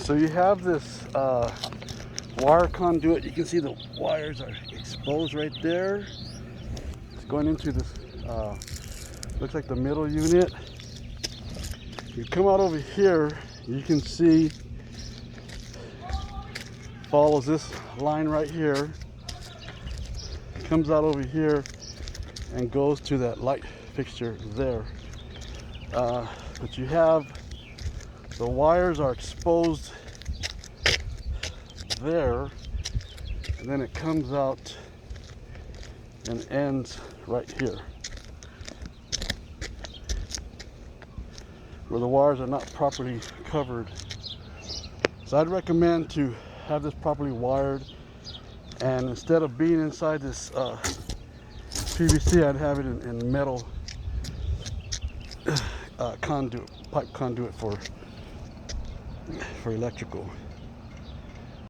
So you have this wire conduit. You can see the wires are exposed right there. It's going into this, looks like the middle unit. You come out over here, you can see follows this line right here, comes out over here and goes to that light fixture there. But you have the wires are exposed there, and then it comes out and ends right here where the wires are not properly covered. So I'd recommend to have this properly wired, and instead of being inside this PVC, I'd have it in metal conduit, pipe conduit for electrical.